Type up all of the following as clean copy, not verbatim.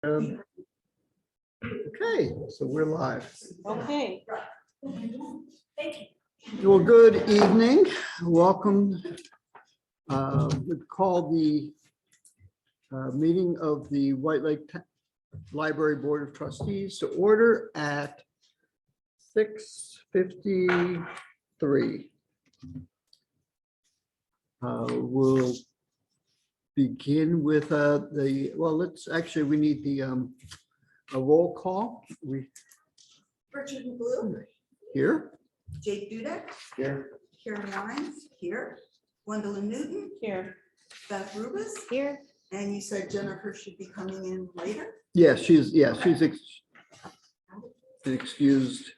Okay, so we're live. Okay, Well, good evening. Welcome. We call the meeting of the White Lake Library Board of Trustees to order at 6:53. We'll begin with we need the a roll call. Richard Blue, Here. Jake Dudek, Here. Karen Lyons, here, Gwendolyn Newton, here. Beth Rubus, Here. and you said Jennifer should be coming in later. Yeah, she's excused,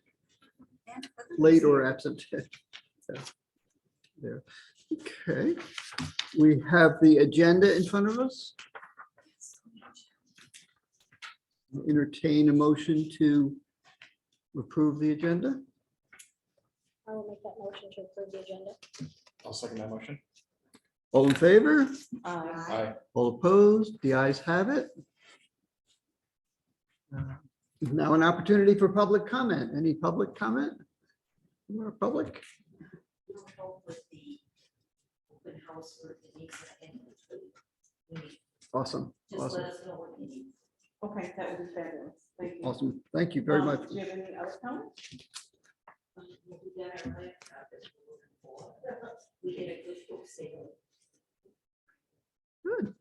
And late or absent. There. Okay, we have the agenda in front of us. Entertain a motion to approve the agenda. I will make that motion to approve the agenda. I'll second that motion. All in favor? Aye. All opposed? The ayes have it. Now an opportunity for public comment. Any public comment? More public? Awesome. Awesome. Okay, that would be fabulous. Thank you. Awesome. Thank you very much. Do you have any other comments? Good.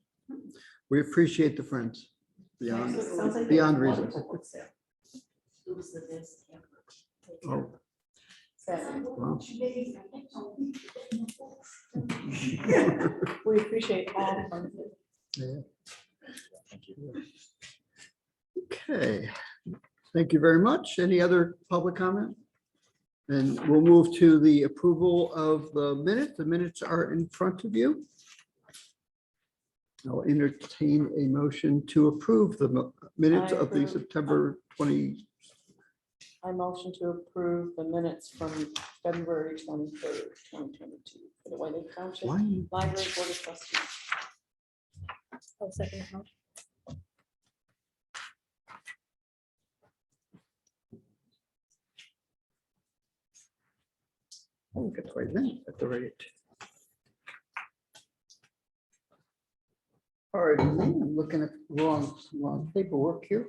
We appreciate the friends beyond, Sounds like beyond a reason. wonderful book sale. Oh, Sad. wow. We appreciate all the fun. Yeah. Thank you. Okay, thank you very much. Any other public comment? And we'll move to the approval of the minutes. The minutes are in front of you. I'll entertain a motion to approve the minutes I of the approve. September 20. I motion to approve the minutes from February 23rd, 2022 for the White Lake Township Why? Library Board of Trustees. I'll second the motion. Oh, get the right name at the rate. All right, I'm looking at wrong paperwork here.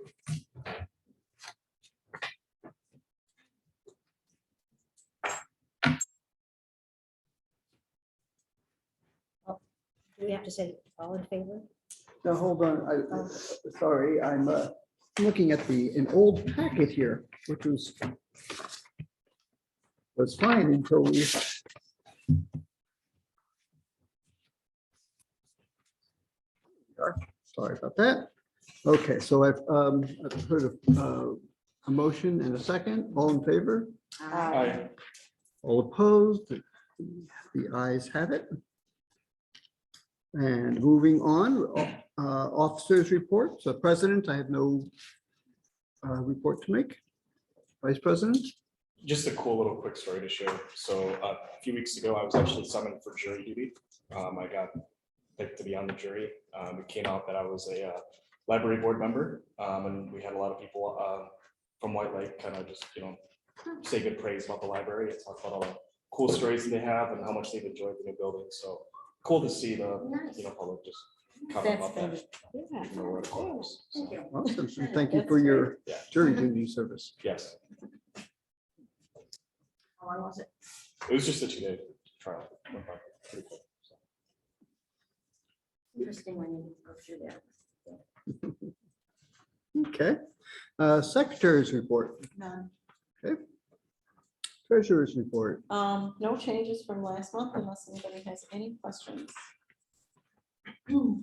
Do we have to say all in favor? Now, hold on, sorry, I'm looking at an old packet here, which was fine until we. Sorry about that. Okay, so I've heard of a motion and a second. All in favor? Aye. All opposed? The ayes have it. And moving on, officers' reports. So President, I have no report to make. Vice President? Just a cool little quick story to share. So a few weeks ago, I was actually summoned for jury duty. I got picked to be on the jury. It came out that I was a library board member, and we had a lot of people from White Lake kind of just, say good praise about the library and talk about all the cool stories that they have and how much they've enjoyed the new building. So cool to see the public just comment about that. Yeah. in the word of course. So, Awesome. And thank you for your yeah. jury duty service. Yes, How long was it? it was just a 2-day trial. Went by pretty quick, so. Interesting when you go through that. Okay. Secretary's report. None. Treasurer's report. No changes from last month unless anybody has any questions. No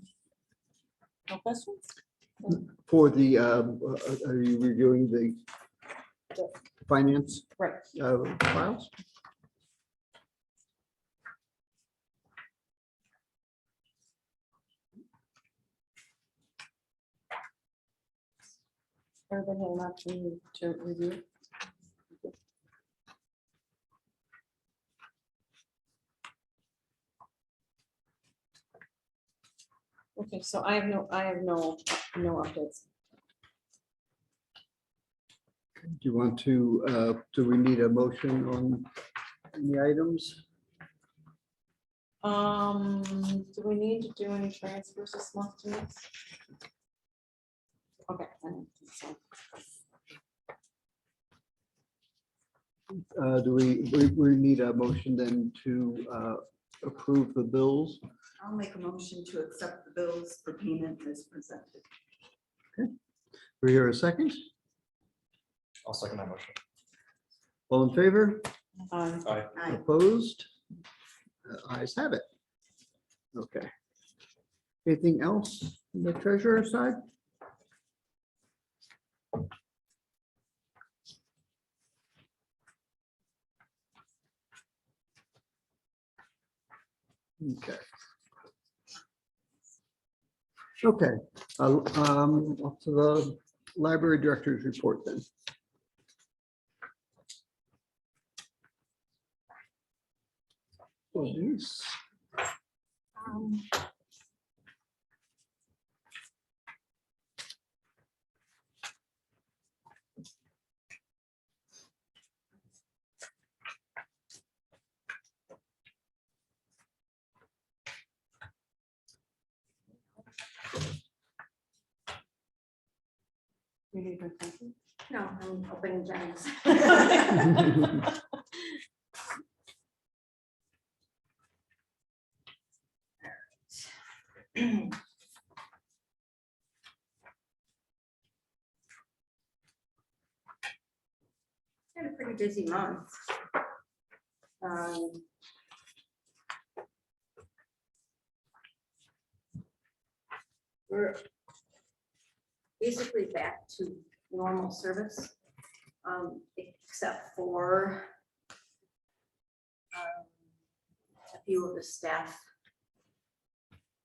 questions? For the, are you reviewing the finance Right. files? Everybody had an opportunity to review. Okay, so I have no updates. Do you want to, do we need a motion on the items? Do we need to do any transfers this month to this? Okay. I don't think so. Do we need a motion then to approve the bills? I'll make a motion to accept the bills for payment as presented. We hear a second? I'll second that motion. All in favor? Aye. Aye. Opposed? Ayes have it. Okay. Anything else on the treasurer side? Okay. Okay, up to the library director's report then. Oh, geez. Um, You need my copy? No, I'm opening Jen's. Had a pretty busy month. Um, We're basically back to normal service, except for a few of the staff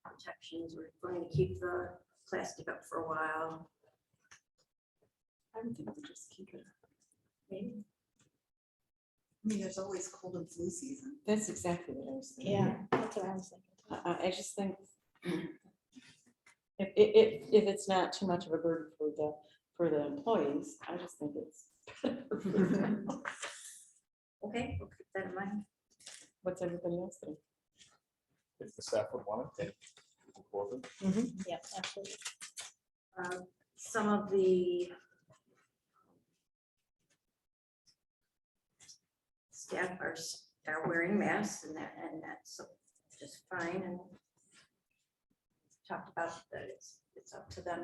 protections. We're going to keep the plastic up for a while. I would think we just keep it. Maybe. I mean, there's always cold and flu season. That's exactly what I was thinking. Yeah, that's what I was thinking. I just think if it's not too much of a burden for the employees, I just think it's. Okay, we'll keep that in mind. What's everybody else think? If the staff would want it, they can go over. Yep, absolutely. Some of the Staff are wearing masks and that's just fine, and talked about that it's up to them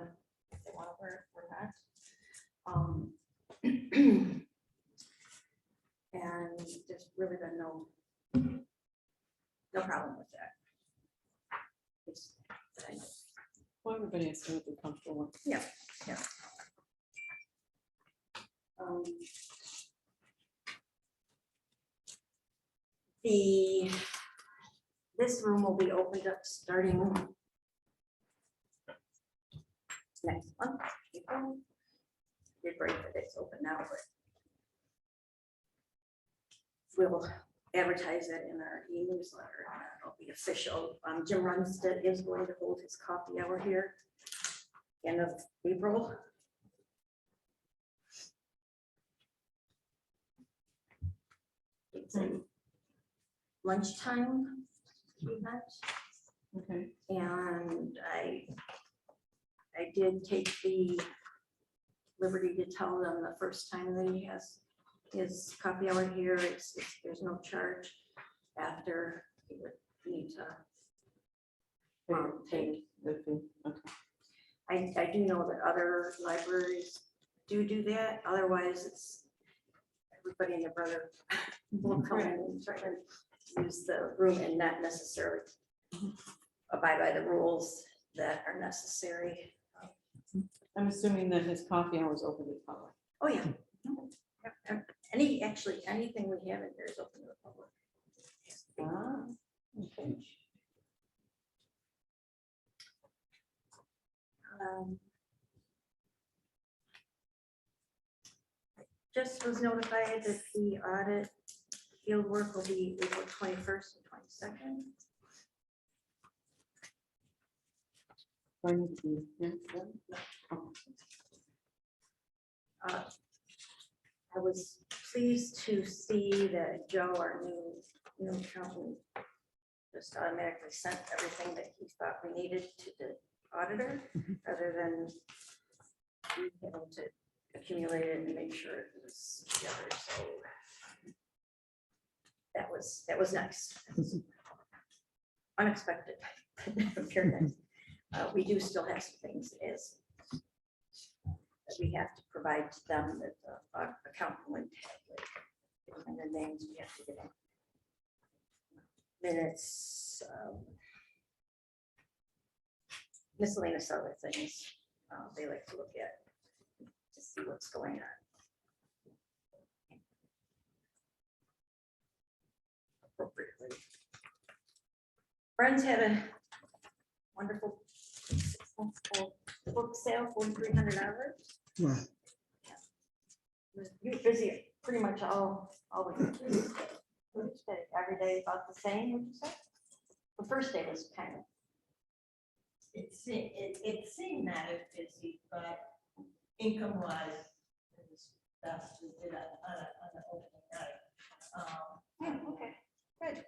if they want to wear it or not. And there's really been no problem with that. It's that I know. Well, everybody has to be comfortable with. Yeah, yeah. This room will be opened up starting next month. April. Did break that it's open now, but we'll advertise it in our e-newsletter. It'll be official. Jim Runstead is going to hold his coffee hour here end of April. It's a lunchtime event, Okay. and I did take the liberty to tell them the first time that he has his coffee hour here, there's no charge. After, he would need to pay. The fee. Okay. I do know that other libraries do that, otherwise it's everybody and their brother will come in and try to use the room and not necessarily abide by the rules that are necessary. I'm assuming that his coffee hour is open to the public. Oh, yeah. Anything we have in here is open to the public. Ah, okay. Just was notified that the audit field work will be April 21st and 22nd. Going to be, yeah, yeah. Oh, I was pleased to see that Joe, our new accountant, just automatically sent everything that he thought we needed to the auditor, rather than we having to accumulate it and make sure it was together. So that was nice. That was unexpected. Very nice. We do still have some things as that we have to provide to them that the accountant wouldn't have, like, and the names we have to get them. Minutes, miscellaneous other things they like to look at to see what's going on appropriately. Friends had a wonderful successful book sale, $4,300. Wow. You're busy pretty much all week. Every day about the same, would you say? The first day was kind of. It seemed not as busy, but income wise, it was best we did on the opening night. Okay, good.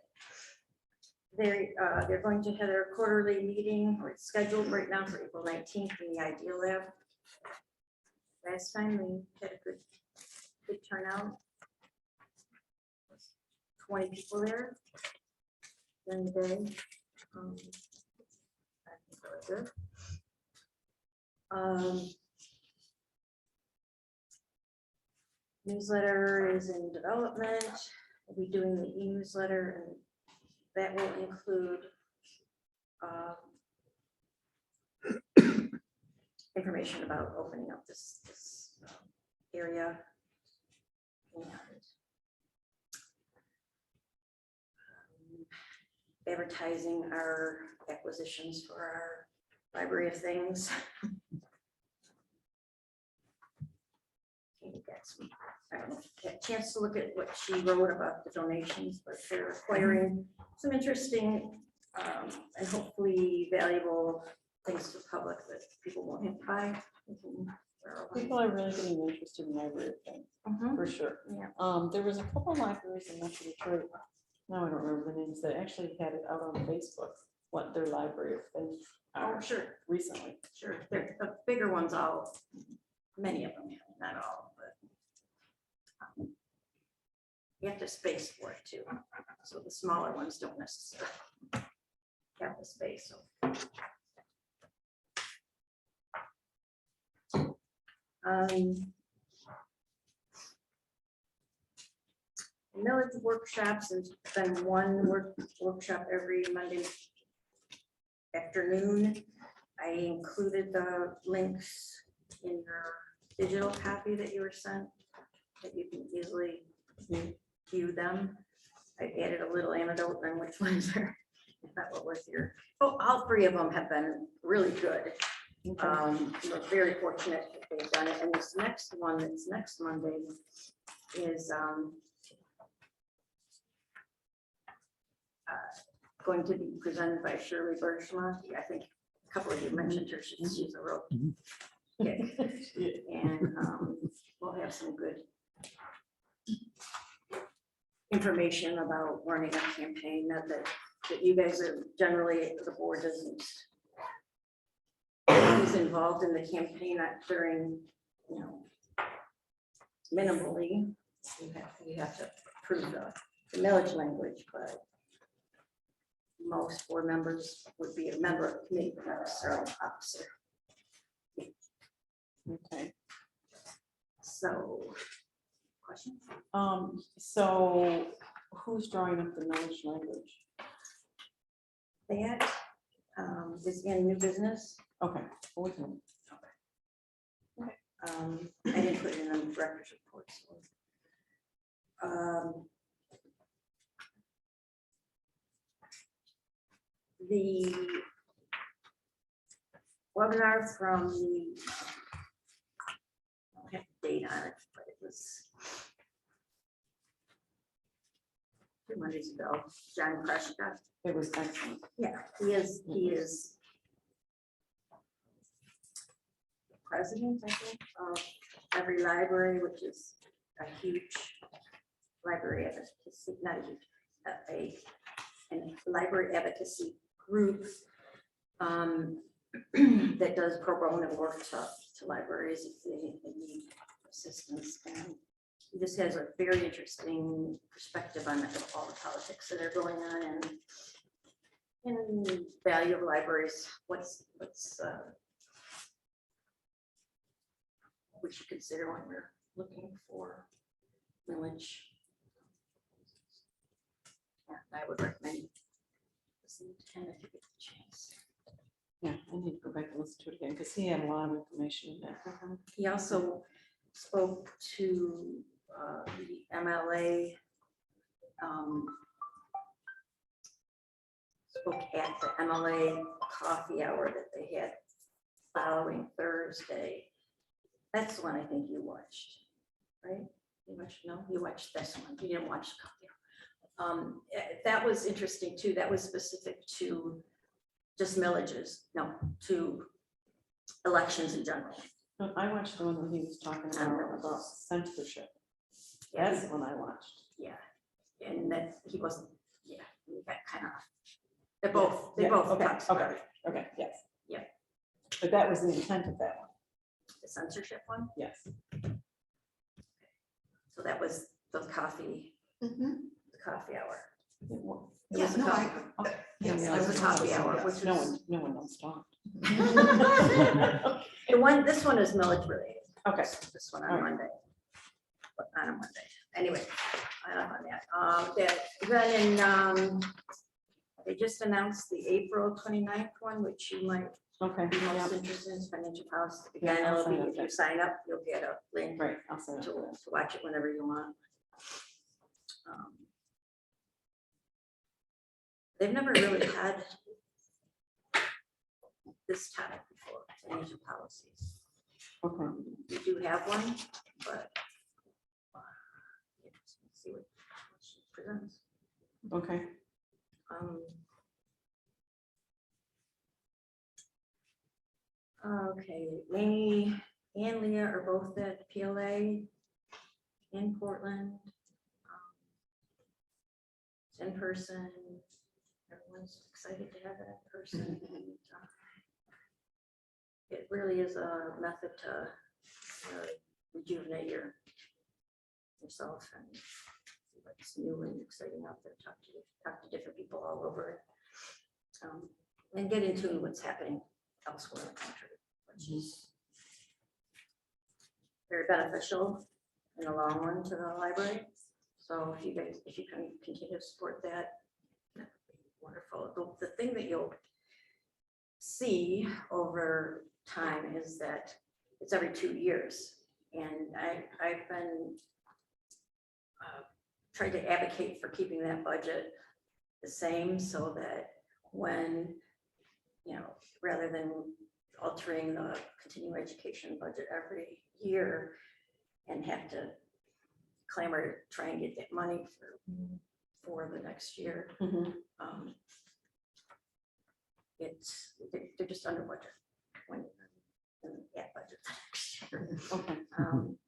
They're going to have their quarterly meeting, or it's scheduled right now for April 19th in the Ideal Lab. Last time we had a good turnout. 20 people there during the day. I think that was good. Newsletter is in development. We'll be doing the e-newsletter, and that will include information about opening up this area. And advertising our acquisitions for our library of things. I don't know if you get a chance to look at what she wrote about the donations, but they're acquiring some interesting and hopefully valuable things to the public that people won't have to buy. People are really getting interested in library things, for sure. Yeah. There was a couple of libraries in Metro Detroit. Now I don't remember the names that actually had it out on Facebook, what their library of things Oh, are sure, recently. sure. The bigger ones, many of them, not all, but you have to space for it too. So the smaller ones don't necessarily have the space. Millage workshops, there's been one workshop every Monday afternoon. I included the links in your digital copy that you were sent, that you can easily view them. I added a little anecdote on which ones are, not what was your, all three of them have been really good. We're very fortunate that they've done it. And this next one, that's next Monday, is going to be presented by Shirley Bergschma. I think a couple of you mentioned her. She's a real kick. And we'll have some good information about running a campaign that you guys are generally, the board isn't always involved in the campaign, not during, minimally. You have to approve the millage language, but most board members would be a member of the committee, but not necessarily an officer. Okay. So, question? So who's drawing up the knowledge language? That is in new business. Okay. Well, we can- I didn't put it in the director's report. So. The webinar from the, I don't have the date on it, but it was 2 Mondays ago. John Kreshka. It was excellent. Yeah, he is the president, I think, of every library, which is a huge library advocacy, not a huge, a library advocacy group that does pro bono work to libraries if they need assistance. And he just has a very interesting perspective on all the politics that are going on and value of libraries. What's we should consider when we're looking for millage. Yeah, I would recommend listening to him if you get the chance. Yeah, I need to go back and listen to it again because he had a lot of information in there. He also spoke to the MLA, spoke at the MLA coffee hour that they had following Thursday. That's the one I think you watched, right? You watched, no, you watched this one. You didn't watch the coffee hour. That was interesting too. That was specific to just millages, no, to elections in general. No, I watched the one when he was talking about censorship. That's the one I watched. Yeah, and that he wasn't, yeah, he got kind of, they Yeah, both okay, talked about okay, okay, yes. Yeah. But that was the intent of that one, the censorship one. yes. So that was the coffee hour. It wa- It Yeah, was a no, coffee- I, Yeah, yes, yeah, I it was a coffee hour, yes. which No was, one else talked. and this one is millage related. Okay. This one on All right. Monday. But on a Monday. Anyway, I don't know that. Then they just announced the April 29th one, which you might Okay, be yeah, most interested in, financial policy. Yeah, Again, I'll it'll be, sign up if you then. sign up, you'll get a link right, I'll say to that. watch it whenever you want. They've never really had this topic before, financial policies. Okay, We do have one, but let's see what she presents. okay, Okay, Amy and Leah are both at PLA in Portland. It's in person. Everyone's excited to have it in person. And, it really is a method to rejuvenate yourself and see what's new and exciting out there. Talk to different people all over it, and get into what's happening elsewhere in the country, which is very beneficial in the long run to the library. So if you can continue to support that, that would be wonderful. The thing that you'll see over time is that it's every 2 years. And I've been trying to advocate for keeping that budget the same so that when, rather than altering the continuing education budget every year and have to clamor, try and get that money for the next year. mhm, They're just under budget when at budget next year. okay. Um,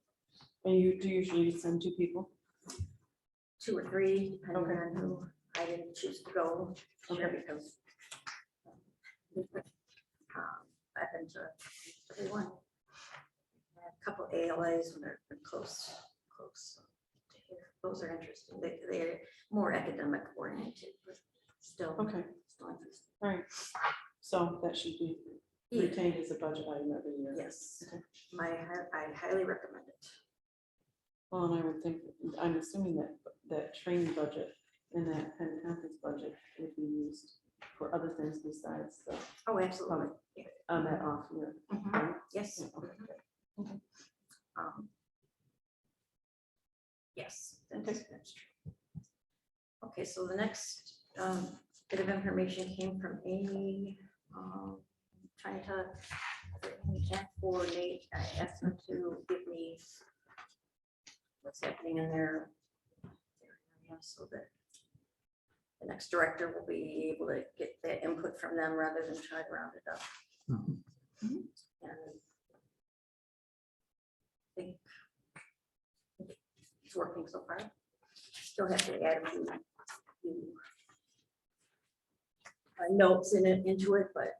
And you do usually send 2 people? 2 or 3, depending Okay. on who. I didn't choose to go sure Okay. because I've been to everyone. I have a couple ALAs when they're close to here. Those are interesting. They're more academic oriented, but still. Okay, still interesting. all right. So that should be retained as a budget item every year. Yes, Okay. I highly recommend it. Well, and I would think, I'm assuming that training budget and that Penn conference budget would be used for other things besides the, Oh, absolutely. on that off year. Mhm. Yes. Yeah, okay. Okay. Yes, that's true. Okay, so the next bit of information came from Amy, trying to, we can't coordinate. I asked them to give me what's happening in their area so that the next director will be able to get the input from them rather than try to round it up. Mhm. And I think working so far. Still have to add a few notes into it, but,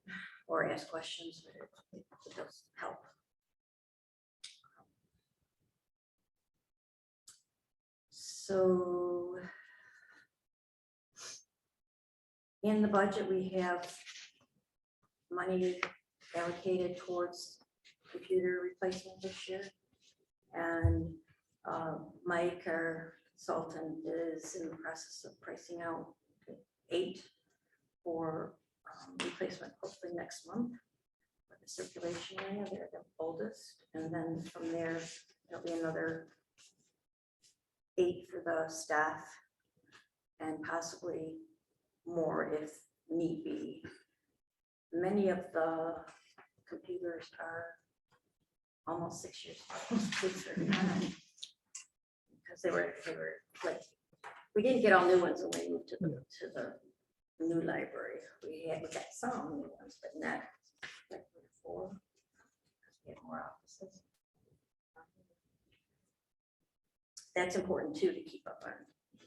or ask questions, but it does help. So in the budget, we have money allocated towards computer replacement this year. And Mike, our consultant, is in the process of pricing out 8 for replacement hopefully next month. For the circulation area, they're the oldest. And then from there, there'll be another 8 for the staff and possibly more if need be. Many of the computers are almost 6 years old, believe it or not, because they were like, we didn't get all new ones when we moved to the new library. We got some new ones, but not like 4, because we have more offices. That's important too, to keep up on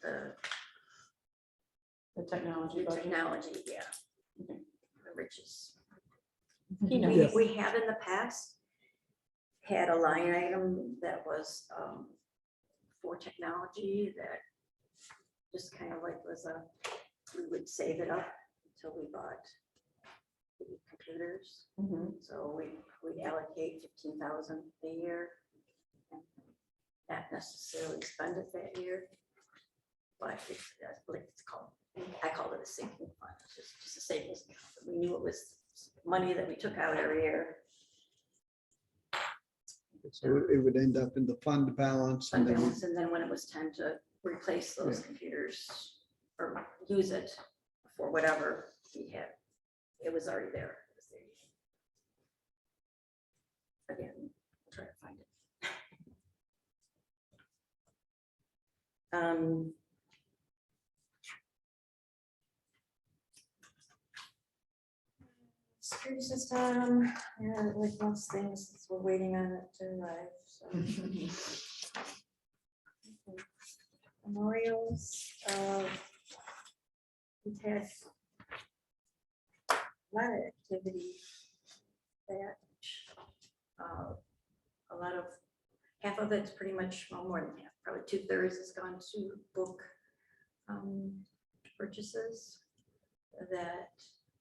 The technology the budget. technology, yeah. Okay. The riches. You know, We have in the past had a line item that was for technology that just kind of like was we would save it up until we bought the computers. mhm. So we allocate 15,000 a year. And not necessarily spend it that year. But it's called, I call it a sinking fund. It's just a savings account. We knew it was money that we took out every year. So it would end up in the fund balance and then, And then when it was time to replace those computers or use it for whatever we had, it was already there. It was there. Again, I'll try to find it. Security system, yeah, like most things, we're waiting on it to arrive, so. Memorials, we've had a lot of activity that, a lot of, half of it's pretty much, well, more than half, probably 2/3 has gone to book purchases that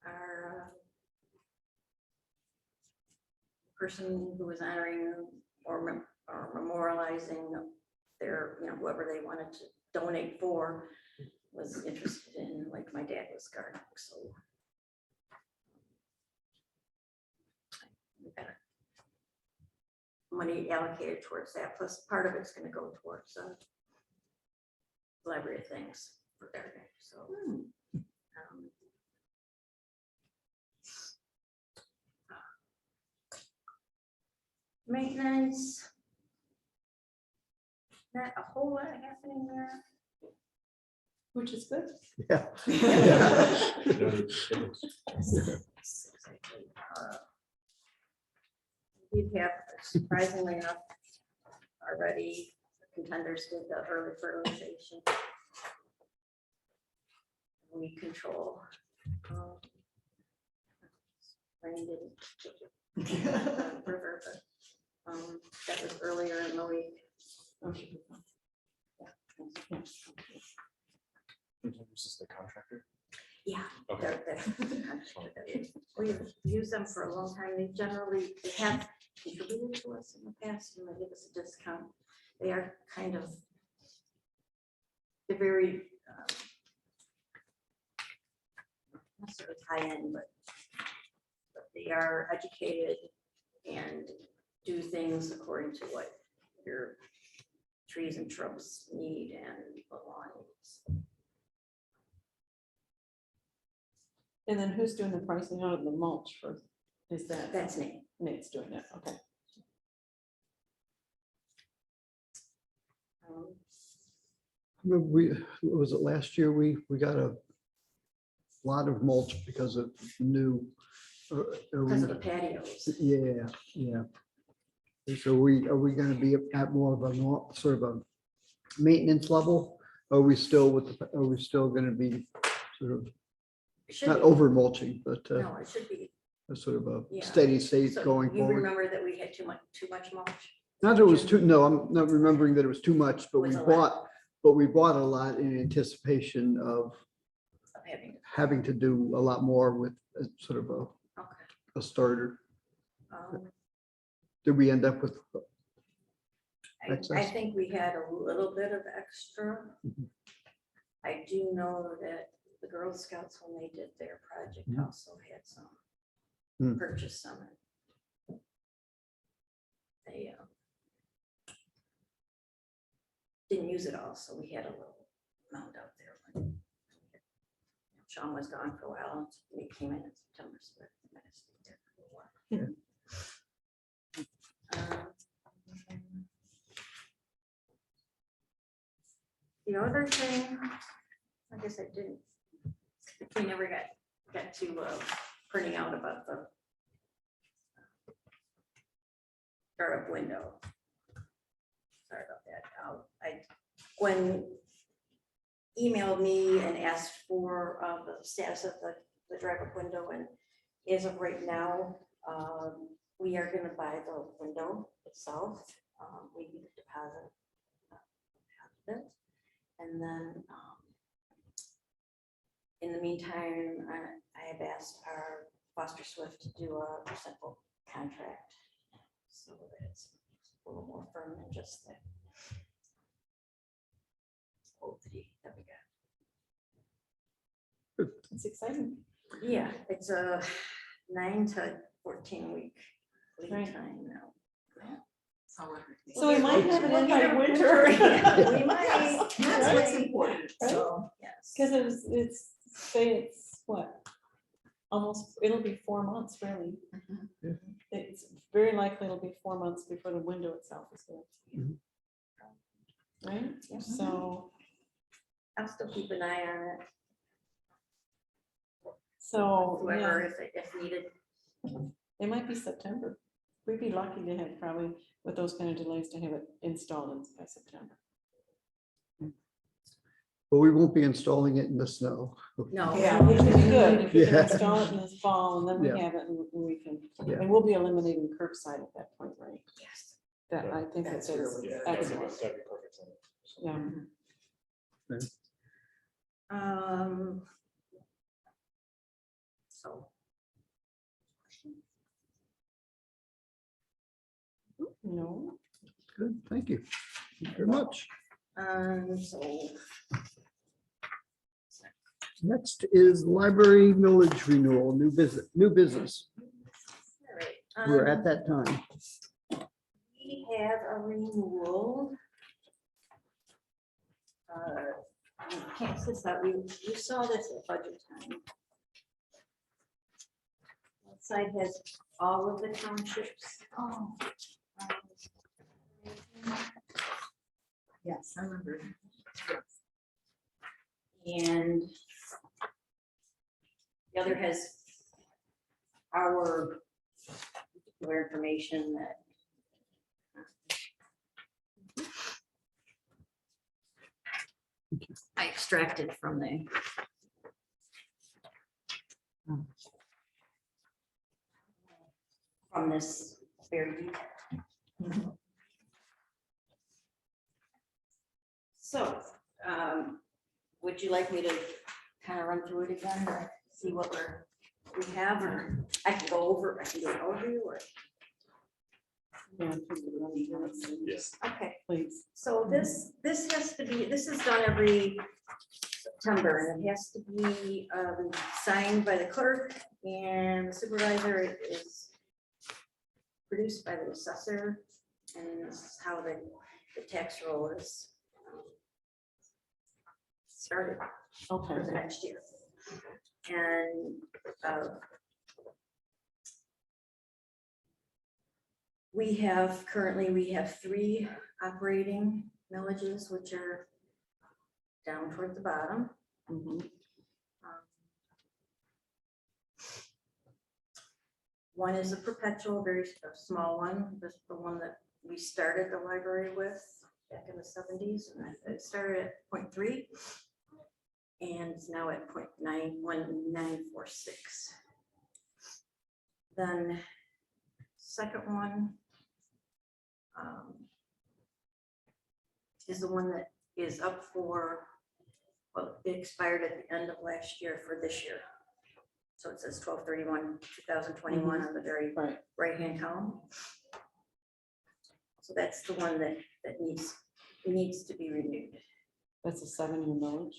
are person who was honoring or memorializing their, whoever they wanted to donate for was interested in, like my dad was gardening, so. We got money allocated towards that, plus part of it's gonna go towards library things for gardening, so. Maintenance. Not a whole lot happening there. Which is good. yeah. You'd have, surprisingly enough, already contenders did the early fertilization. We control. Rain didn't river, but that was earlier in the week. Oh, should be fun. This is the contractor. Yeah. Okay. We've used them for a long time. They generally have contributed to us in the past and they give us a discount. They are kind of, they're very, not necessarily high end, but they are educated and do things according to what your trees and shrubs need and the lawn needs. And then who's doing the pricing out of the mulch for, is that? That's Nate. Nate's doing that, okay. Was it last year, we got a lot of mulch because of new. Because of the patios. Yeah. So are we gonna be at more of a sort of a maintenance level? Are we still are we still gonna be sort of, It should not be. over mulching, but No, it should be. a sort of a Yeah. steady state So going you forward? remember that we had too much mulch? Not that it was too, no, I'm not remembering that it was too much, but Was we a lot. bought a lot in anticipation of Of having, having to do a lot more with sort of okay. a starter. Um, Did we end up with? I Excess? think we had a little bit of extra. Mhm. I do know that the Girl Scouts, when they did their project, Mhm. also had some, Hmm. purchased some. They didn't use it all, so we had a little amount out there. Sean was gone for a while, and we came in September, so we're gonna stay there for a while. The other thing, I guess I didn't, we never got to printing out about the startup window. Sorry about that. Gwen emailed me and asked for the status of the drive-up window, and as of right now, we are gonna buy the window itself. We need a deposit. And then, in the meantime, I have asked our Foster Swift to do a simple contract, so that it's a little more firm than just that. That we got. It's exciting. Yeah, it's a 9 to 14 week lead Right. time now. So we might have it in by Yeah, winter. we might. That's what's important, so. Yes. Because it's what? Almost, it'll be 4 months, really. Yeah. It's very likely it'll be 4 months before the window itself is there. Mhm. Right? Yeah. So, I'll still keep an eye on it, yeah, whoever, if needed. it might be September. We'd be lucky to have probably with those kind of delays to have it installed by September. But we won't be installing it in the snow. No. Yeah. Which would be good if we can Yeah. install it in this fall and then we Yeah. have it and we can, Yeah. and we'll be eliminating curbside at that point, right? Yes. That, I think That's that's really Yeah, good. that'd be excellent. that'd be perfect. So, Yeah. So. No. Good, thank you. Thank you very much. So. Next is library millage renewal, new business. All right, We're at that time. We have a renewal. You can't see that, you saw this at budget time. That side has all of the townships. Oh. Yes, I remember. And the other has our particular information that I extracted from the from this very detailed. So, would you like me to kind of run through it again to see what we have, or I can go over, I can do an overview, or? Yeah, yes. Okay, please. so this has to be, this is done every September, and it has to be signed by the clerk, and the supervisor. It is produced by the assessor, and this is how the tax roll is started Okay. for the next year. And we have 3 operating millages, which are down toward the bottom. Mhm. One is a perpetual, very small one. This is the one that we started the library with. back in the 70s, and it started at 0.3 and it's now at 0.91946. Then second one is the one that is up for, well, it expired at the end of last year for this year. So it says 12/31/2021 on the very Right. right-hand column. So that's the one that needs to be renewed. That's a 7-year millage?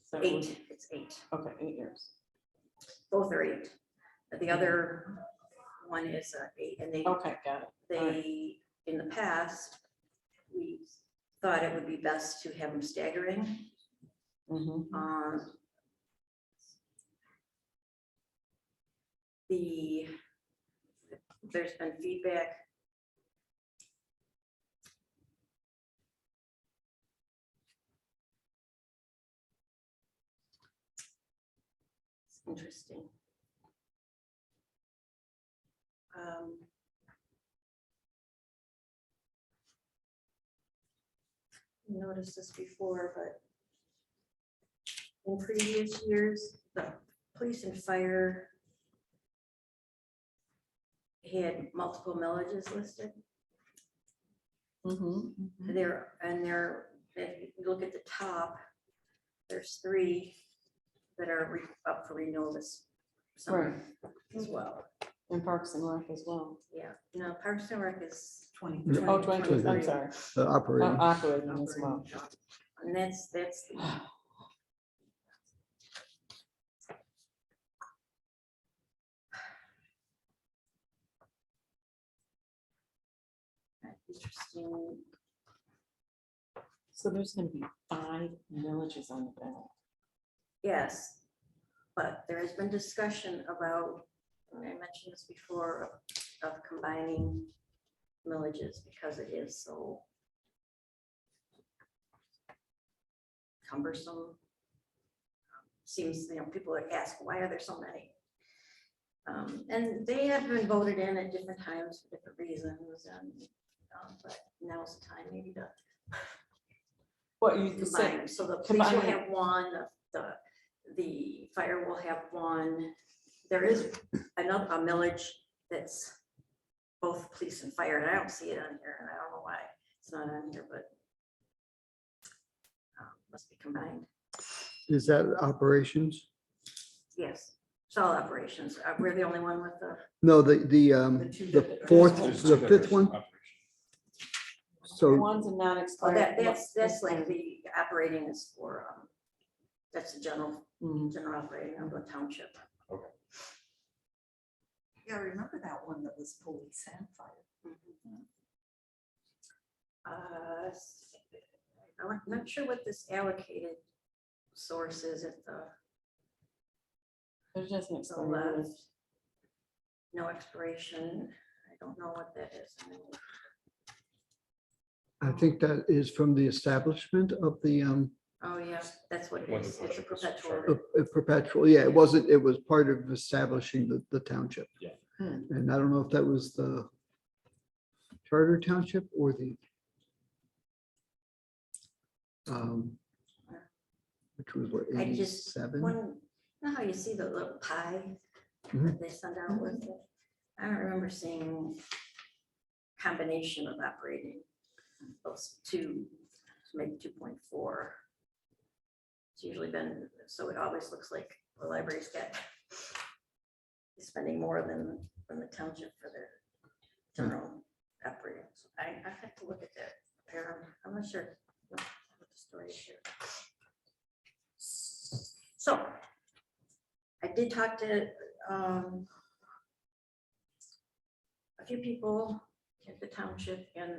Is that what- 8, it's 8. Okay, 8 years. Both are 8. The other one is 8, and Okay, got it. they, in the past, we thought it would be best to have them staggering. Mhm. There's been feedback. It's interesting. Noticed this before, but in previous years, the police and fire had multiple millages listed. Mhm. If you look at the top, there's 3 that are up for renewal this summer as well. And Parks and Rec as well. Yeah, no, Parks and Rec is 20. Oh, 20, I'm 23. sorry. Operating. Operating as well. And that's interesting. So there's gonna be 5 villages on the ballot. Yes, but there has been discussion about, and I mentioned this before, of combining villages because it is so cumbersome. Seems, people ask, why are there so many? And they have been voted in at different times for different reasons, and but now's the time maybe to What you could say, combine. So the police will combining. have one, the fire will have one. There is another, a millage that's both police and fire, and I don't see it on here, and I don't know why it's not on here, but must be combined. Is that operations? Yes, it's all operations. We're the only one with the, No, the two the that- fourth, There's the 2 fifth one. operations. So One's a oh, non-expired. that's like the operating is for, that's the general Mhm. operating of the township. Yeah, I remember that one that was police and fire. I'm not sure what this allocated source is at the There's just an the expired. left. No expiration. I don't know what that is. I think that is from the establishment of the Oh, yeah, that's what it When the is. It's a township was perpetual. started. perpetual. Yeah, it wasn't, it was part of establishing the township. Yeah. And I don't know if that was the charter township or the which was what, I just, 87? one, you know how you see the little pie Mhm. that they send out with it? I don't remember seeing combination of operating those two, maybe 2.4. It's usually been, so it always looks like the library's got spending more than the township for their general operating. So I have to look at that. I'm not sure what the story is here. So I did talk to a few people at the township, and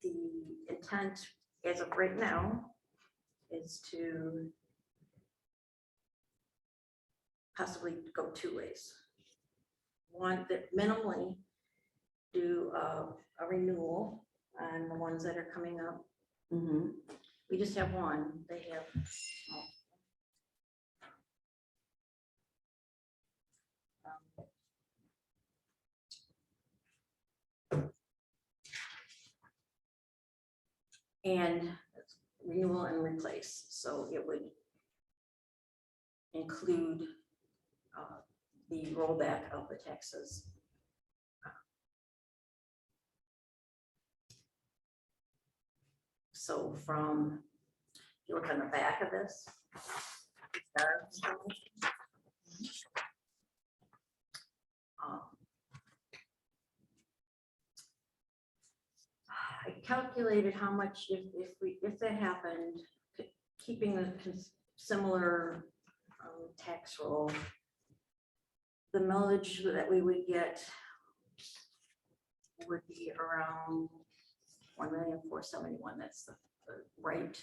the intent as of right now is to possibly go 2 ways. One, that minimally do a renewal on the ones that are coming up. Mhm. We just have one. They have. and renewal and replace, so it would include the rollback of the taxes. So from, if you look on the back of this, I calculated how much if that happened, keeping the similar tax roll, the millage that we would get would be around 1,471,000. That's the right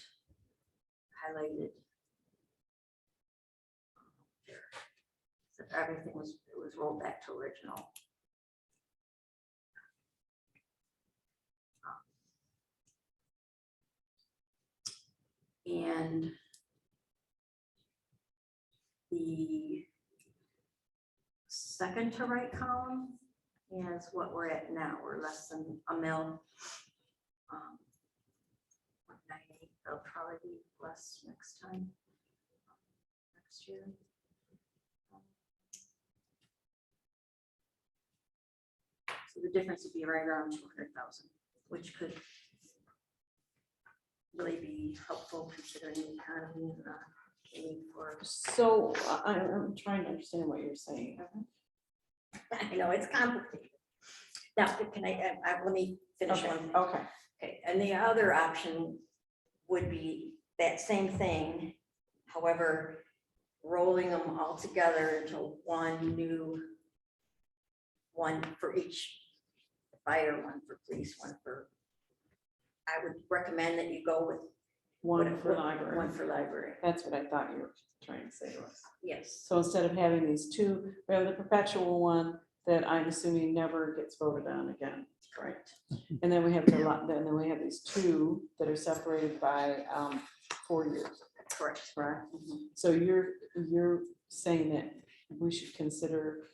highlighted. So everything was rolled back to original. And the second to right column is what we're at now. We're less than a mil. 198, they'll probably be less next time, next year. So the difference would be right around 200,000, which could really be helpful considering the economy and the need for. So I'm trying to understand what you're saying. I know it's complicated. Now, can I let me finish Okay, one thing. okay. Okay, and the other option would be that same thing, however, rolling them all together into one for each fire, one for police, one for. I would recommend that you go with One for library. One for library. That's what I thought you were trying to say to us. Yes. So instead of having these two, we have the perpetual one that I'm assuming never gets voted on again. Correct. And then we have the lot, then we have these two that are separated by 4 years. Correct. Correct. So you're saying that we should consider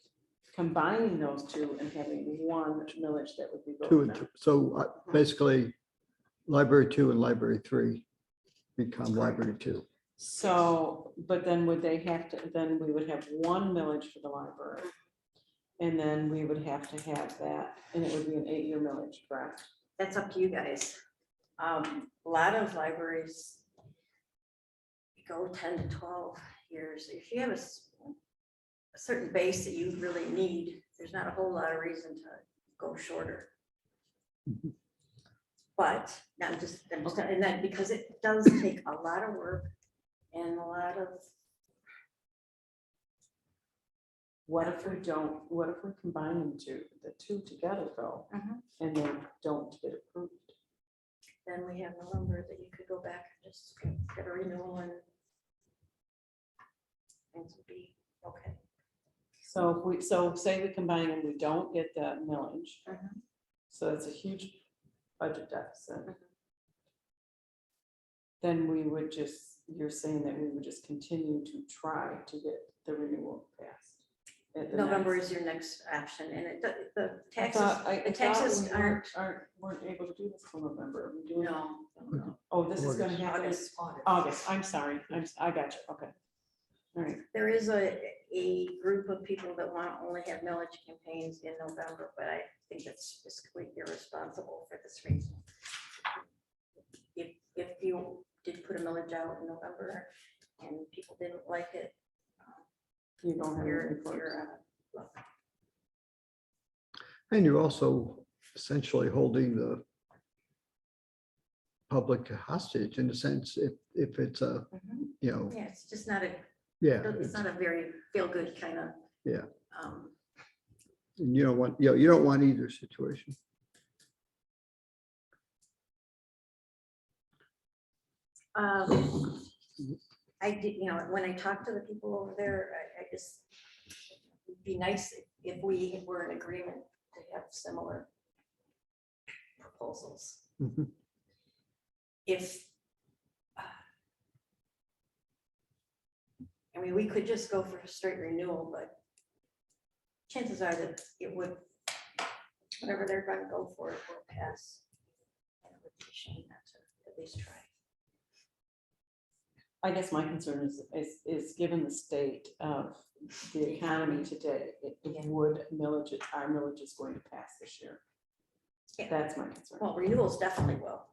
combining those two and having one millage that would be Two voted and on. three. So basically, library 2 and library 3 become library 2. So, but then would they have to, then we would have one millage for the library. And then we would have to have that, and it would be an 8-year millage, correct? That's up to you guys. A lot of libraries go 10 to 12 years. If you have a certain base that you really need, there's not a whole lot of reason to go shorter. Mhm. But I'm just, and that because it does take a lot of work and a lot of. What if we combine the two together though, and they don't get approved? Then we have a number that you could go back and just get a renewal and things would be okay. So if so say we combine and we don't get that millage, so it's a huge budget deficit. Then we would just, you're saying that we would just continue to try to get the renewal passed. at the November next- is your next option, and the I taxes, thought- I the thought taxes we weren't able to do this till November. Are we doing? no. Oh, this is gonna August. happen in August. I'm sorry. I got you. Okay. All right. There is a group of people that want to only have millage campaigns in November, but I think it's fiscally irresponsible for this reason. If you did put a millage out in November and people didn't like it, You don't have any you're, recourse. look, And you're also essentially holding the public hostage in a sense, if it's a, you know, yeah, it's just not a, yeah. it's not a very feel-good kind of. Yeah. Um, And you don't want, you don't want either situation. I did, when I talked to the people over there, I just, it'd be nice if we were in agreement to have similar proposals. Mhm. If, I mean, we could just go for a straight renewal, but chances are that it would, whatever they're going to go for, it will pass. And it would be a shame not to at least try. I guess my concern is given the state of the economy today, it would millage, our millage is going to pass this year. Yeah. That's my concern. Well, renewals definitely will.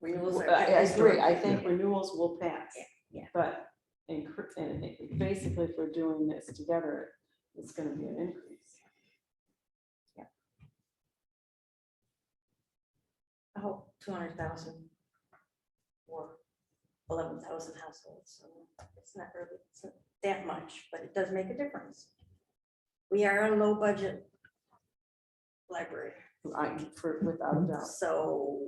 Renewals are. I agree, I think renewals will pass. Yeah. But basically, if we're doing this together, it's gonna be an increase. I hope 200,000 or 11,000 households, so it's not really it's not that much, but it does make a difference. We are a low budget library, Without a doubt. so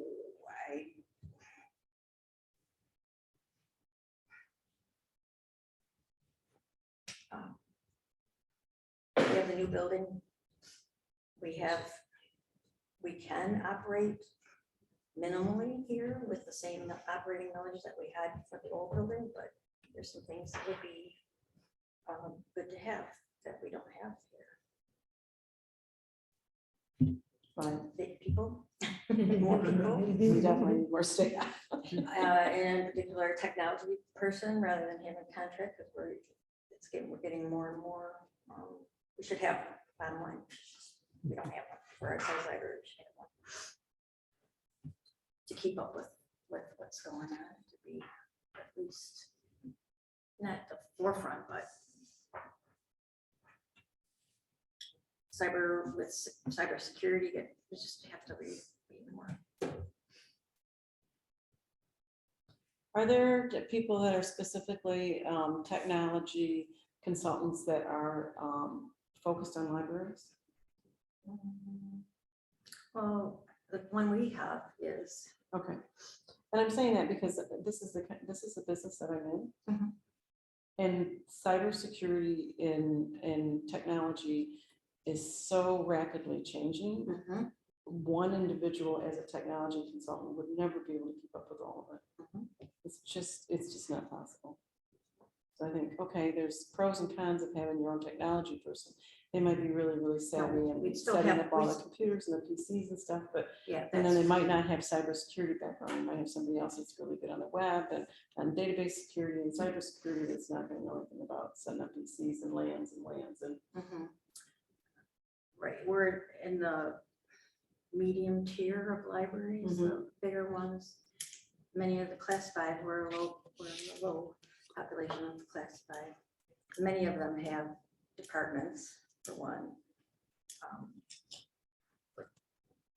we have the new building. We can operate minimally here with the same operating knowledge that we had for the old building, but there's some things that would be good to have that we don't have here. Fine. Big people, more people, We definitely need more staff. and in particular, a technology person rather than having a contract, because we're getting more and more. We should have online. We don't have one for our size library. We should have one to keep up with what's going on, to be at least not at the forefront, but cybersecurity, you just have to be more. Are there people that are specifically technology consultants that are focused on libraries? Well, the one we have is, Okay, and I'm saying that because this is the business that I'm in. Mhm. And cybersecurity in technology is so rapidly changing. One individual as a technology consultant would never be able to keep up with all of it. It's just not possible. So I think, okay, there's pros and cons of having your own technology person. They might be really, really savvy and we'd still setting have- up all the computers and the PCs and stuff, but yeah, and then they that's, might not have cybersecurity background. They might have somebody else that's really good on the web and database security and cybersecurity that's not going to know anything about setting up PCs and LANs and right, we're in the medium tier of libraries, the bigger ones. Many of the class 5 we're in the low population of class 5. Many of them have departments, for one. With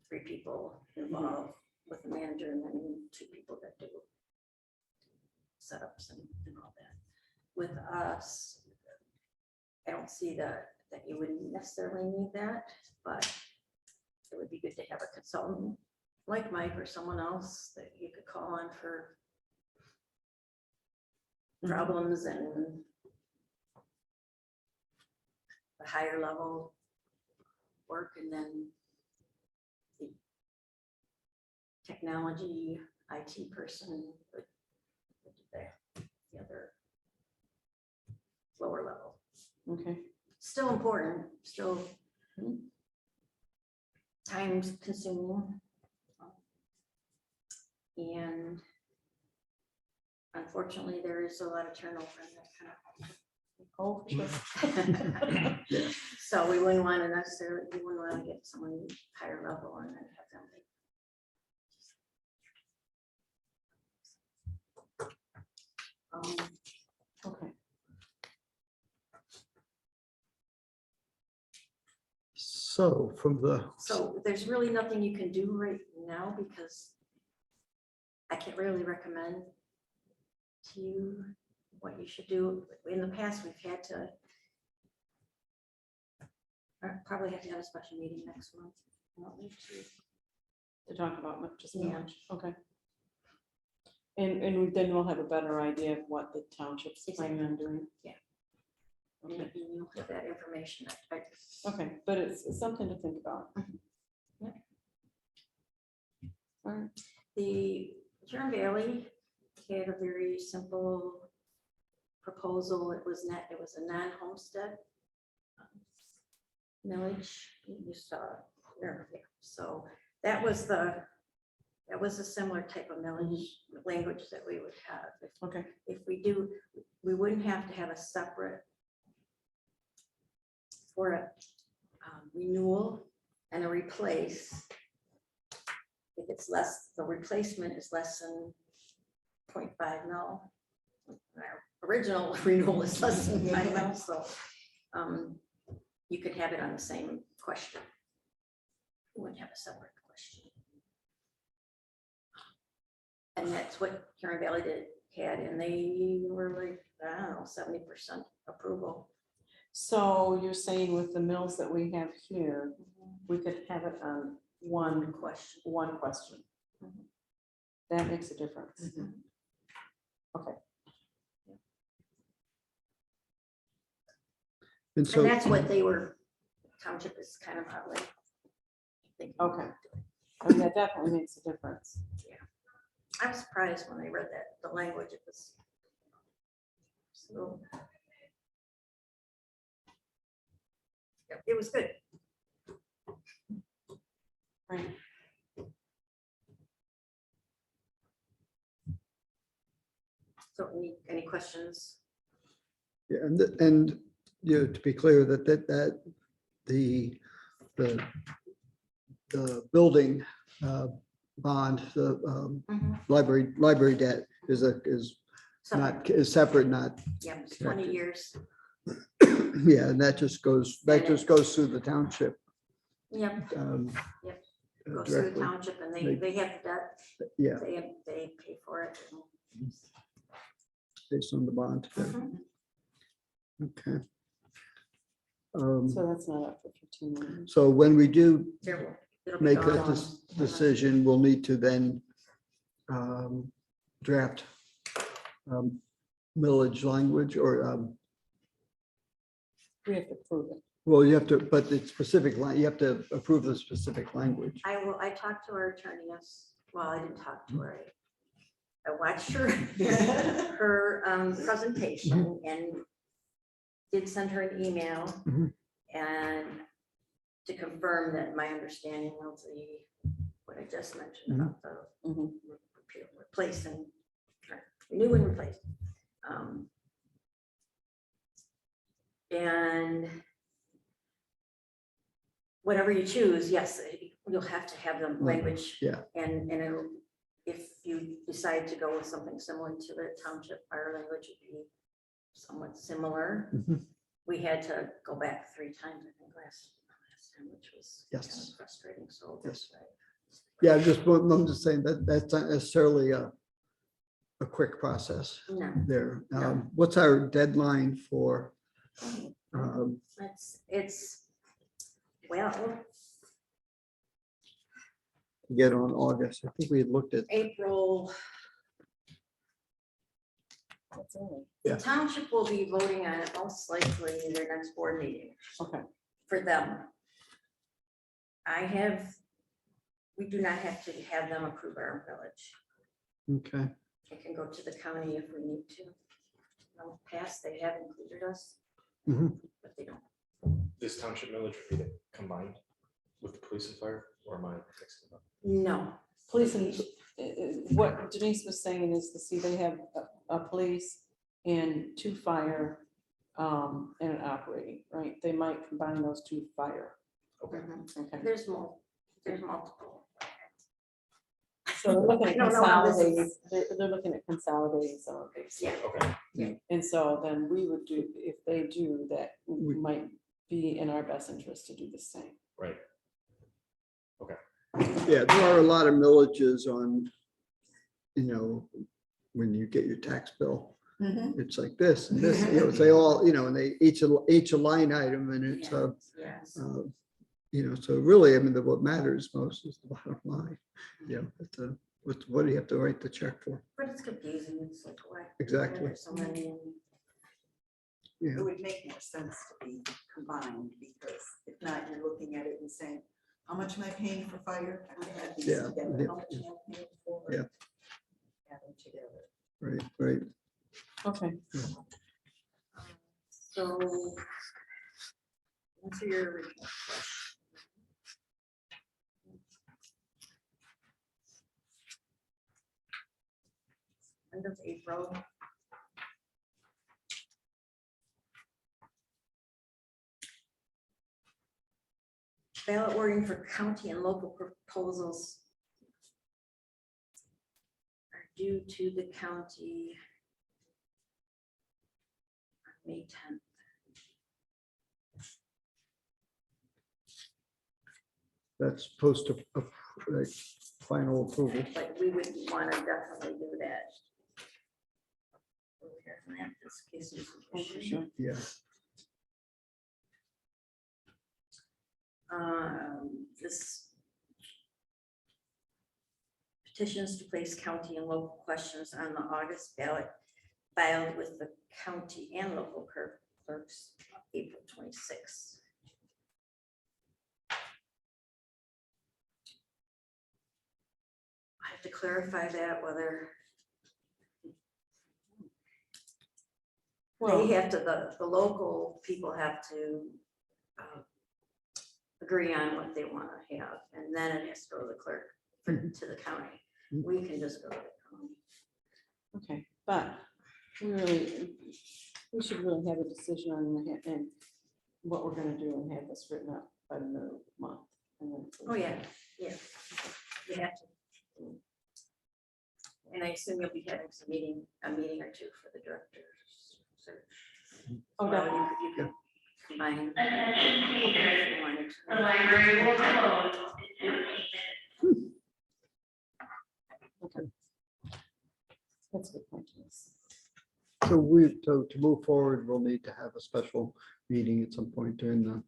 3 people involved with the manager and then 2 people that do setups and all that. With us, I don't see that you wouldn't necessarily need that, but it would be good to have a consultant like Mike or someone else that you could call on for problems and the higher level work, and then the technology IT person would do the other lower level. okay. Still important, still time consuming. And unfortunately, there is a lot of turnover in that kind of. Oh, for sure. So we wouldn't want to get someone higher level and then have them. Okay. So So there's really nothing you can do right now because I can't really recommend to you what you should do. In the past, we've had to probably have to have a special meeting next month. To talk about just Yeah. much. Okay. And then we'll have a better idea of what the township's planning on doing. Yeah. Okay. And you'll have that information. Okay, but it's something to think about. Yeah. All right. The Huron Valley had a very simple proposal. It was a non-homestead millage. You saw it there. Yeah. So that was the That was a similar type of millage language that we would have. Okay, If we do, we wouldn't have to have a separate for a renewal and a replace. If it's less, the replacement is less than 0.5 mil. Our original renewal is less than 5 mil, so you could have it on the same question. You wouldn't have a separate question. And that's what Karen Valley had, and they were like, I don't know, 70% approval. so you're saying with the mills that we have here, we could have it on one Question. question. That makes a difference. Okay, And so, And that's what they were, Township is kind of oddly thinking. okay. I mean, that definitely makes a difference. I was surprised when I read that, the language, it was so. Yeah, it was good. Right. So any questions? yeah, and, you know, to be clear that the building bond, the library debt is not, is separate, not, Yeah, it's 20 years. yeah, and that just goes through the township. Yep, Yep. goes through the township and they have the debt. Yeah, They pay for it. based on the bond. Mhm. Okay. So that's not up for 15 million. So when we do It'll be make gone. that decision, we'll need to then draft millage language or, We have to prove it. well, you have to, but the specific line, you have to approve the specific language. I talked to our attorney, yes. Well, I didn't talk to her. I watched her, her presentation and did send her an email Mhm. and to confirm that my understanding of what I just mentioned Mhm. about the Mhm. replace and renew and replace. And whatever you choose, yes, you'll have to have the language. Yeah. And if you decide to go with something similar to the township, our language would be somewhat similar. Mhm. We had to go back 3 times, I think, last time, which was kind Yes. of frustrating, so. Yes. that's right. Yeah, I'm just saying that that's not necessarily a quick process No, there. No. What's our deadline for? it's, well, Get on August. I think we had looked at, April, That's all Yeah. the township will be voting on it most likely in their next board meeting. right. Okay, For them. We do not have to have them approve our village. okay, It can go to the county if we need to. In the past, they have included us, Mhm. but they don't. This township millage would be combined with the police and fire, or am I mixing it up? No. police and, what Denise was saying is to see they have a police and 2 fire and an operating, right? They might combine those 2 fire. Okay. Okay. There's multiple. So they're looking at I don't know how this is- consolidating, they're looking at consolidating some of these. Yeah. Okay, And so then we would do, if they do that, We- might be in our best interest to do the same. right. yeah, there are a lot of millages on, you know, when you get your tax bill, it's like this and this, you know, they all, you know, and they each a line item and it's Yes. you know, so really, I mean, what matters most is the bottom line. You know, what do you have to write the check for? But it's confusing. It's like, why? Exactly. There's so many. Yeah. It would make more sense to be combined, because if not, you're looking at it and saying, how much am I paying for fire? I could add these Yeah, together. yeah, How much am I paying for? Yeah. Add them together. Right, right. Okay. So. Answer your original question. end of April. Ballot wording for county and local proposals are due to the county on May 10th. That's post like final approval. But we would want to definitely do that. This case is an Oh, for issue. sure. Yeah. This petitions to place county and local questions on the August ballot filed with the county and local clerks April 26th. I have to clarify that whether Well, they have to, the local people have to agree on what they want to have, and then it has to go to the clerk to the county. We can just go to the county. okay, but we should really have a decision on and what we're gonna do and have this written up by the middle of the month. And then- Oh, yeah, yeah. You have to. And I assume you'll be having a meeting or two for the director's search. Oh, Well, definitely. you could combine. if you wanted to. The library will close. Okay. That's a good point, yes. So to move forward, we'll need to have a special meeting at some point during the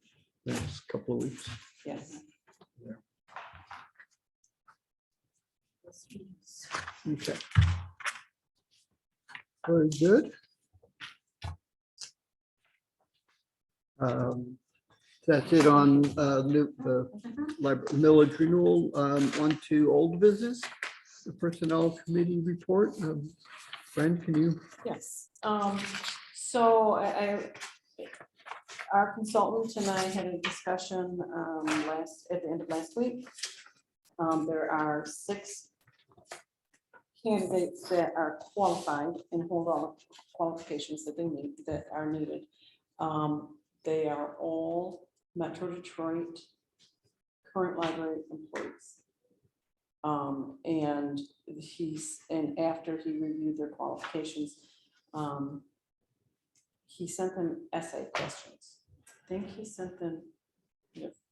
next couple of weeks. Yes. Okay. Very good. That's it on the millage renewal. On to old business, the personnel committee report. Brent, can you? Yes, so our consultant and I had a discussion at the end of last week. There are 6 candidates that are qualified and hold all qualifications that they need, that are needed. They are all Metro Detroit current library employees. And after he reviewed their qualifications, he sent them essay questions. I think he sent them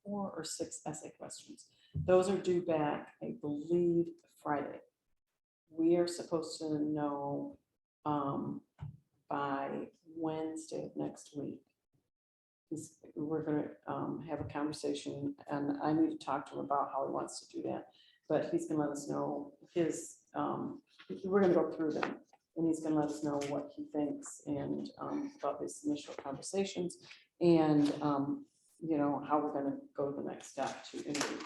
4 or 6 essay questions. Those are due back, I believe, Friday. We are supposed to know by Wednesday of next week. We're gonna have a conversation, and I need to talk to him about how he wants to do that. But he's gonna let us know his, we're gonna go through them, and he's gonna let us know what he thinks and about his initial conversations, and how we're gonna go to the next step to interview.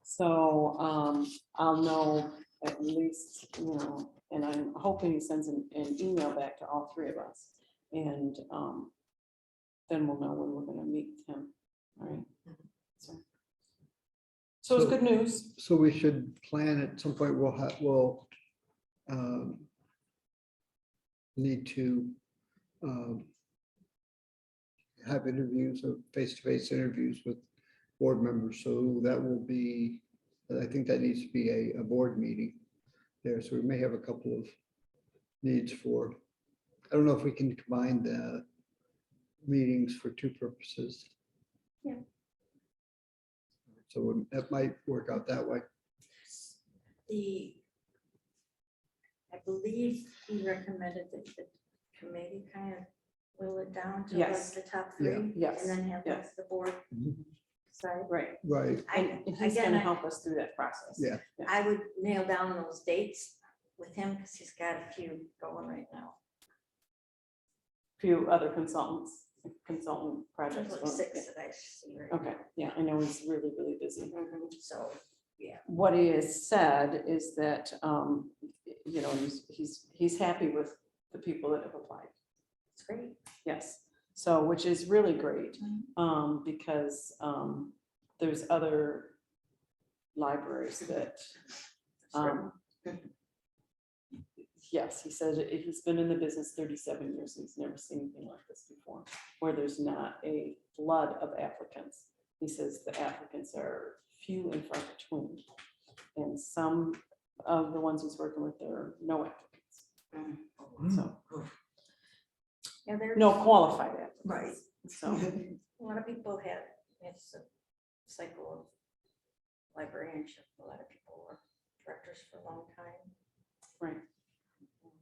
So I'll know at least, and I'm hoping he sends an email back to all 3 of us, and then we'll know when we're gonna meet with him, all right? So it's good news. So we should plan at some point, we'll need to have interviews, or face-to-face interviews with board members. So that will be, I think that needs to be a board meeting there. So we may have a couple of needs for, I don't know if we can combine the meetings for 2 purposes. Yeah. So that might work out that way. I believe he recommended that the committee kind of whittle it down to Yes. like the top Yeah. 3. Yes. And then have Yes. the board decide. Right, Right, and he's Again, gonna I- help us through that process. yeah. I would nail down those dates with him because he's got a few going right now. Few other consultant There's projects. like 6 that I see right now. Okay, yeah, I know he's really, really busy. So, yeah. What he has said is that, he's happy with the people that have applied. It's great. Yes, so, which is really great, because there's other libraries that yes, he said he's been in the business 37 years. He's never seen anything like this before, where there's not a flood of applicants. He says the applicants are few and far between. And some of the ones he's working with, there are no applicants. So, Yeah, there's no qualified applicants. Right. So, a lot of people have, it's a cycle of librarianship. A lot of people were directors for a long time. right.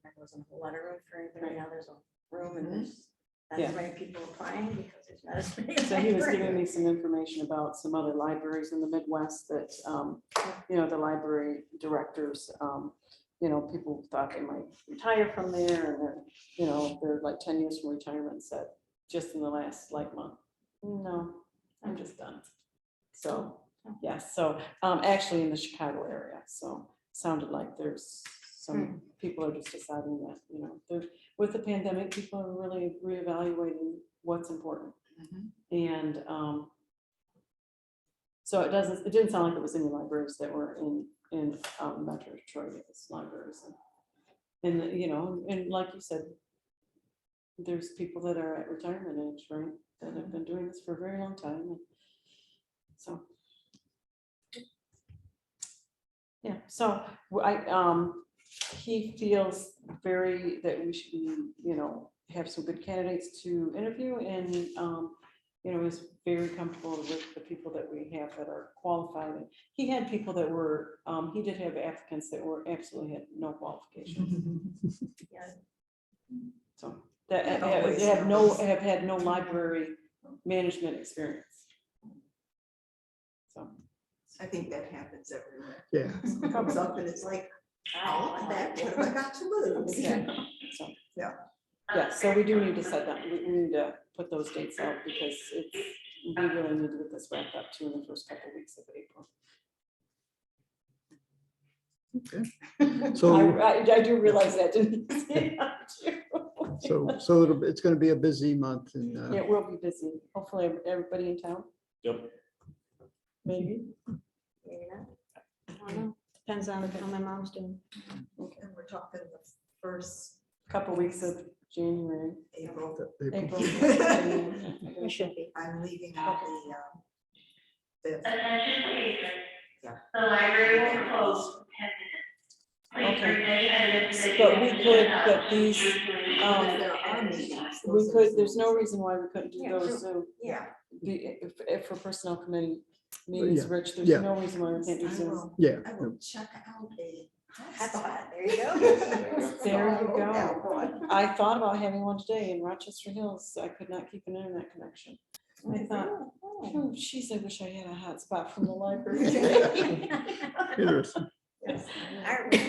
There wasn't a lot of room for anybody. Now there's a room and Mhm. there's not Yeah. as many people applying because there's not as many. So he was giving me librarians. some information about some other libraries in the Midwest that, you know, the library directors, you know, people thought they might retire from there and then, you know, they're like 10 years from retirement and said, just in the last like month, no, I'm just done. So, yes, so actually in the Chicago area, so sounded like there's some people are just deciding that, you know, with the pandemic, people are really reevaluating what's important. And so it didn't sound like it was any libraries that were in Metro Detroit, it was libraries. And, you know, and like you said, there's people that are at retirement age, right? That have been doing this for a very long time. And so. Yeah, so he feels that we should be, you know, have some good candidates to interview and, you know, is very comfortable with the people that we have that are qualified. And he had people that were, he did have applicants that were absolutely had no qualifications. Yeah. So that Always have had no library management experience. So. I think that happens everywhere. Yeah. It comes up and it's like, I want that, what have I got to lose? Exactly. So, Yeah. Yeah, so we do need to set that, we need to put those dates out because we really need to get this wrapped up too in the first couple of weeks of April. So, I do realize that, didn't you? so it's going to be a busy month and It will be busy. Hopefully everybody in town, Yep. maybe. Maybe not. I don't know. Depends on how my mom's doing. And we're talking the first Couple weeks of January, April. April. It should be. I'm leaving on the 5th. Attention patrons. Yeah. The library will close in 10 minutes. Please Okay. remain at your position. But we could, but these, If there are meetings. we those are could, there's no Zooms. reason why we couldn't do Yeah, those Zoom. Yeah. If for personnel committee meetings, Yeah. Rich, there's Yeah. no reason why we can't do I Zoom. will, yeah. I will check out a Hotspot. There you go. There you Oh, go. I thought about having one today in Rochester Hills. I could not keep an internet connection. I thought, oh, geez, I wish I had a hotspot from the library. Interesting. Yes.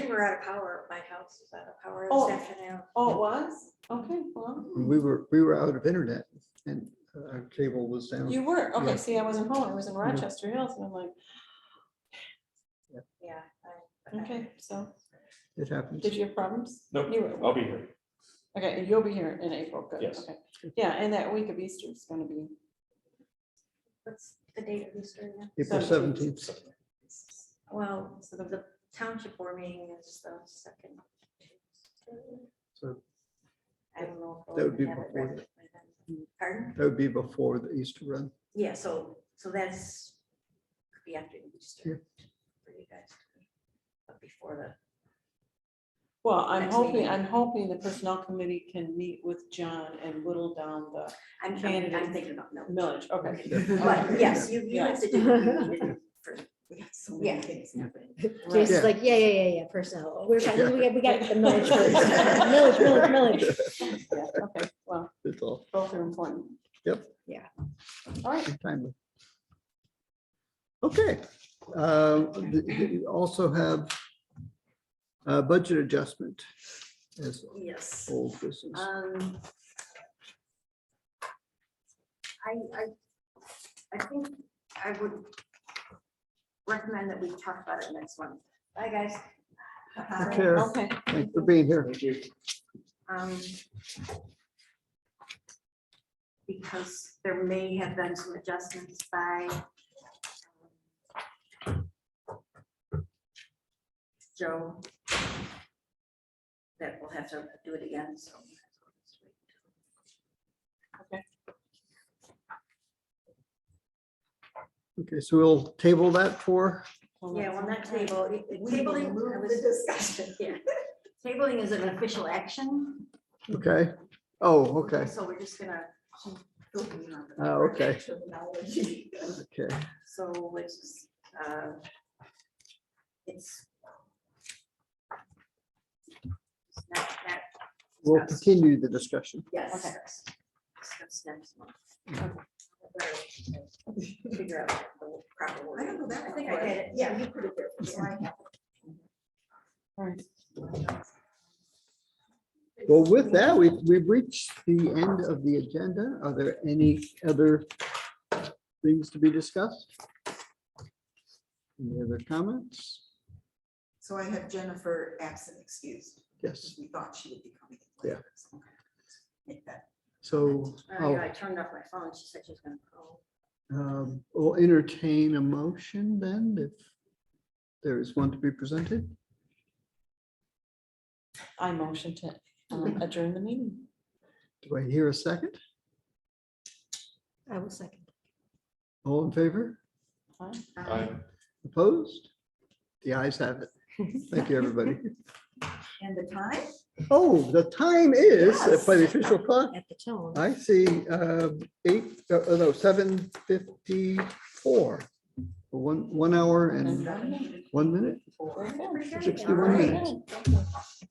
We were out of power. My house was out of power Oh. this afternoon. Oh, it was? Okay, well, We were out of internet and our cable was down. you were, okay, Yeah. see, I wasn't home. I was in Rochester Hills and I'm like, Yeah. okay, so, It happens. did you have problems? Nope, You were- I'll be here. Okay, and you'll be here in April, good, Yes. okay. Yeah, and that week of Easter is gonna be, What's the date of Easter again? April 17th. Well, so the township board meeting is the second. Tuesday. So I don't know. if That would be we'll have it before ready by then. Pardon? that would be before the Easter run. Yeah, so that's, could be after Easter for you guys. But before the, well, I'm Next meeting. hoping the personnel committee can meet with John and whittle down the I'm Candidate. thinking about no. millage, okay. But yes, you have to do. We got so Yeah. many things happening. Jason's Yeah. like, yeah, personnel. We're fine. We got the millage first. Millage. Yeah, okay, well, It's all both are important. Yep. Yeah. All right, timely. Okay. We also have a budget adjustment as Yes. old business. I think I would recommend that we talk about it next one. Bye, guys. Take care. okay. Thanks for being here. Thank you. Because there may have been some adjustments by Joe. that we'll have to do it again, so. Okay, so we'll table that for, Yeah, well, not table, We will tabling, move I the was, discussion. yeah. Tabling is an official action. okay. Oh, okay, So we're just gonna, okay, Terminology. okay. so it's, it's not, We'll continue the discussion. Yes. okay. Discuss next month. Figure out the proper word. I don't know that. I think I one. had it. Yeah, you put it there. So I have it. All right. Well, with that, we've reached the end of the agenda. Are there any other things to be discussed? Any other comments? So I have Jennifer absent excused. Yes, We thought she would be coming. Yeah. Okay. Make that. so I turned off my phone. She said she was gonna call. we'll entertain a motion then if there is one to be presented. I motion to adjourn the meeting. Do I hear a second? I will second. All in favor? Fine. Opposed? The ayes have it. Thank you, everybody. And the time? Oh, the time is, Yes. by the official clock, At the tone. I see 7:54. 1 hour and 1 minute, Very good. 61 Very minutes. good.